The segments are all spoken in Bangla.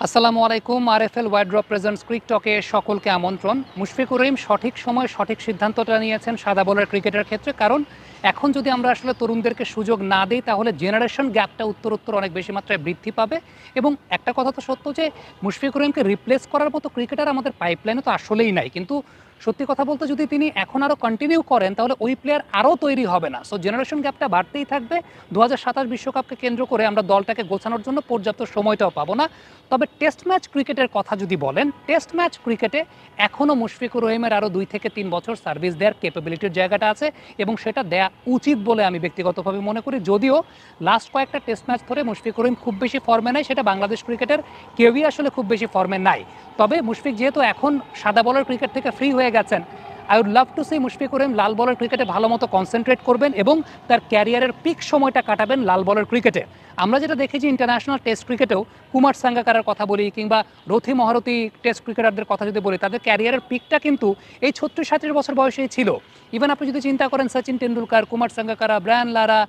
আসসালামু আলাইকুম। আরএফএল ওয়াইড ড্রপ প্রেজেন্টস ক্রিক টকে সকলকে আমন্ত্রণ। মুশফিকুর রহিম সঠিক সময়ে সঠিক সিদ্ধান্তটা নিয়েছেন সাদা বলের ক্রিকেটের ক্ষেত্রে। কারণ এখন যদি আমরা আসলে তরুণদেরকে সুযোগ না দিই তাহলে জেনারেশন গ্যাপটা উত্তরোত্তর অনেক বেশি মাত্রায় বৃদ্ধি পাবে। এবং একটা কথা তো সত্য যে মুশফিকুর রহিমকে রিপ্লেস করার মতো ক্রিকেটার আমাদের পাইপলাইনে তো আসলেই নাই। কিন্তু সত্যি কথা বলতে যদি তিনি এখন আরও কন্টিনিউ করেন তাহলে ওই প্লেয়ার আরও তৈরি হবে না। সো জেনারেশন গ্যাপটা বাড়তেই থাকবে। 2027 বিশ্বকাপকে কেন্দ্র করে আমরা দলটাকে গোছানোর জন্য পর্যাপ্ত সময়টাও পাবো না। তবে টেস্ট ম্যাচ ক্রিকেটের কথা যদি বলেন, টেস্ট ম্যাচ ক্রিকেটে এখনও মুশফিকুর রহিমের আরও 2 থেকে 3 বছর সার্ভিস দেওয়ার ক্যাপাবিলিটির জায়গাটা আছে এবং সেটা দেয়া উচিত বলে আমি ব্যক্তিগতভাবে মনে করি। যদিও লাস্ট কয়েকটা টেস্ট ম্যাচ ধরে মুশফিকুর রহিম খুব বেশি ফর্মে নাই, সেটা বাংলাদেশ ক্রিকেটের কেউই আসলে খুব বেশি ফর্মে নাই। তবে মুশফিক যেহেতু এখন সাদা বলের ক্রিকেট থেকে ফ্রি হয়ে গেছেন, I would love to see Mushfiqur Rahim লাল বলের ক্রিকেটে ভালো মতো কনসেন্ট্রেট করবেন এবং তার ক্যারিয়ারের পিক সময়টা কাটাবেন লাল বলের ক্রিকেটে। আমরা যেটা দেখেছি ইন্টারন্যাশনাল টেস্ট ক্রিকেটেও কুমার সাঙ্গাকারার কথা বলি কিংবা রথি মহারথী টেস্ট ক্রিকেটারদের কথা যদি বলি, তাদের ক্যারিয়ারের পিকটা কিন্তু এই 36-37 বছর বয়সেই ছিল। ইভেন আপনি যদি চিন্তা করেন সচিন টেন্ডুলকার, কুমার সাঙ্গাকারা, ব্রায়ান লারা,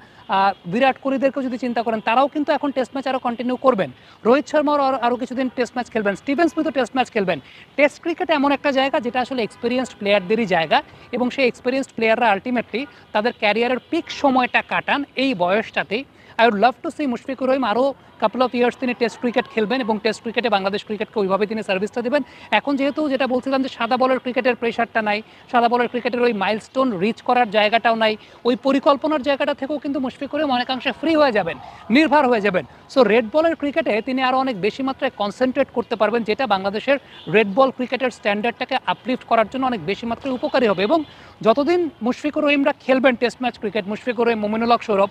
বিরাট কোহলিদেরকেও যদি চিন্তা করেন, তারাও কিন্তু এখন টেস্ট ম্যাচ আরও কন্টিনিউ করবেন। রোহিত শর্মাও আরও কিছুদিন টেস্ট ম্যাচ খেলবেন, স্টিভেন স্মিথও টেস্ট ম্যাচ খেলবেন। টেস্ট ক্রিকেট এমন একটা জায়গা যেটা আসলে এক্সপিরিয়েন্সড প্লেয়ারদেরই জায়গা এবং সেই এক্সপিরিয়েন্সড প্লেয়াররা আলটিমেটলি তাদের ক্যারিয়ারের পিক সময়টা কাটান এই বয়সটাতেই। I would love to see Mushfiqur Rahim আরও কাপল অফ ইয়ার্স তিনি টেস্ট ক্রিকেট খেলবেন এবং টেস্ট ক্রিকেটে বাংলাদেশ ক্রিকেটকে ওইভাবে তিনি সার্ভিসটা দেবেন। এখন যেহেতু যেটা বলছিলাম যে সাদা বলের ক্রিকেটের প্রেশারটা নাই, সাদা বলের ক্রিকেটের ওই মাইলস্টোন রিচ করার জায়গাটাও নাই, ওই পরিকল্পনার জায়গাটা থেকেও কিন্তু মুশফিকুর রহিম অনেকাংশে ফ্রি হয়ে যাবেন, নির্ভর হয়ে যাবেন। সো রেড বলের ক্রিকেটে তিনি আরও অনেক বেশি মাত্রায় কনসেন্ট্রেট করতে পারবেন, যেটা বাংলাদেশের রেড বল ক্রিকেটের স্ট্যান্ডার্ডটাকে আপলিফ্ট করার জন্য অনেক বেশি মাত্রায় উপকারী হবে। এবং যতদিন মুশফিকুর রহিমরা খেলবেন test match cricket, Mushfiqur Rahim, Mominul Haque Sourav,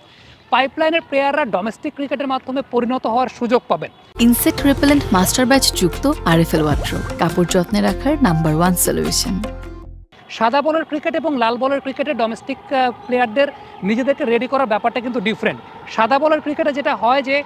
পাইপলাইনের প্লেয়াররা ডোমেস্টিক ক্রিকেটের মাধ্যমে পরিণত হওয়ার সুযোগ পাবেন। ইনসেক্ট রিপেলেন্ট মাস্টার ব্যাচ যুক্ত আরএফএল ওয়ার্ড্রোব, কাপড় যত্নে রাখার নাম্বার 1 সলিউশন। সাদা বলের ক্রিকেট এবং লাল বলের ক্রিকেটে ডোমেস্টিক প্লেয়ারদের নিজেদেরকে রেডি করার ব্যাপারটা কিন্তু ডিফারেন্ট। সাদা বলের ক্রিকেটে যেটা হয় যে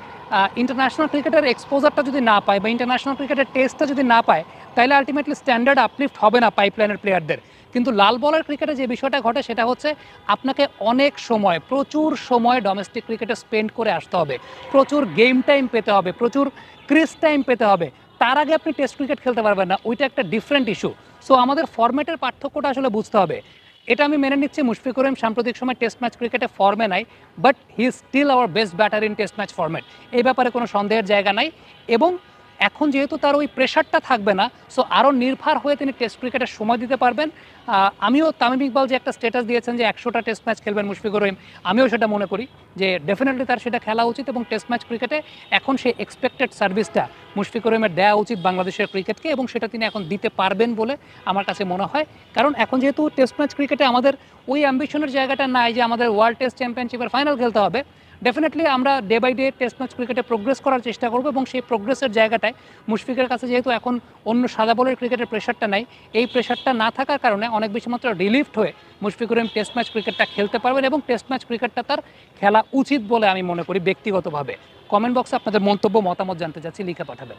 ইন্টারন্যাশনাল ক্রিকেটের এক্সপোজারটা যদি না পায় বা ইন্টারন্যাশনাল ক্রিকেটের টেস্টটা যদি না পায়, তাহলে আলটিমেটলি স্ট্যান্ডার্ড আপলিফ্ট হবে না পাইপলাইনের প্লেয়ারদের। কিন্তু লাল বলের ক্রিকেটে যে বিষয়টা ঘটে সেটা হচ্ছে আপনাকে অনেক সময়, প্রচুর সময় ডোমেস্টিক ক্রিকেটে স্পেন্ড করে আসতে হবে, প্রচুর গেম টাইম পেতে হবে, প্রচুর ক্রিজ টাইম পেতে হবে। তার আগে আপনি টেস্ট ক্রিকেট খেলতে পারবেন না, ওইটা একটা ডিফারেন্ট ইস্যু। সো আমাদের ফরম্যাটের পার্থক্যটা আসলে বুঝতে হবে। এটা আমি মেনে নিচ্ছি মুশফিকুর রহিম সাম্প্রতিক সময় টেস্ট ম্যাচ ক্রিকেটে ফর্মে নাই, but he is still our best batter in test match format. এই ব্যাপারে কোনো সন্দেহের জায়গা নাই। এবং এখন যেহেতু তার ওই প্রেশারটা থাকবে না, সো আরও নির্ভর হয়ে তিনি টেস্ট ক্রিকেটের সময় দিতে পারবেন। আমিও তামিম ইকবাল যে একটা স্ট্যাটাস দিয়েছেন যে 100টা টেস্ট ম্যাচ খেলবেন মুশফিকুর রহিম, আমিও সেটা মনে করি যে ডেফিনেটলি তার সেটা খেলা উচিত এবং টেস্ট ম্যাচ ক্রিকেটে এখন সেই এক্সপেক্টেড সার্ভিসটা মুশফিকুর রহিমের দেওয়া উচিত বাংলাদেশের ক্রিকেটকে এবং সেটা তিনি এখন দিতে পারবেন বলে আমার কাছে মনে হয়। কারণ এখন যেহেতু টেস্ট ম্যাচ ক্রিকেটে আমাদের ওই অ্যাম্বিশনের জায়গাটা নাই যে আমাদের ওয়ার্ল্ড টেস্ট চ্যাম্পিয়নশিপের ফাইনাল খেলতে হবে, ডেফিনেটলি আমরা day by day test match ক্রিকেটে প্রোগ্রেস করার চেষ্টা করব এবং সেই প্রোগ্রেসের জায়গাটায় মুশফিকের কাছে যেহেতু এখন অন্য সাদা বলের ক্রিকেটের প্রেশারটা নাই, এই প্রেশারটা না থাকার কারণে অনেক বেশি মাত্রা রিলিফড হয়ে মুশফিকুর রহিম টেস্ট ম্যাচ ক্রিকেটটা খেলতে পারবেন এবং টেস্ট ম্যাচ ক্রিকেটটা তার খেলা উচিত বলে আমি মনে করি ব্যক্তিগতভাবে। কমেন্ট বক্সে আপনাদের মন্তব্য, মতামত জানতে চাচ্ছি, লিখে পাঠাবেন।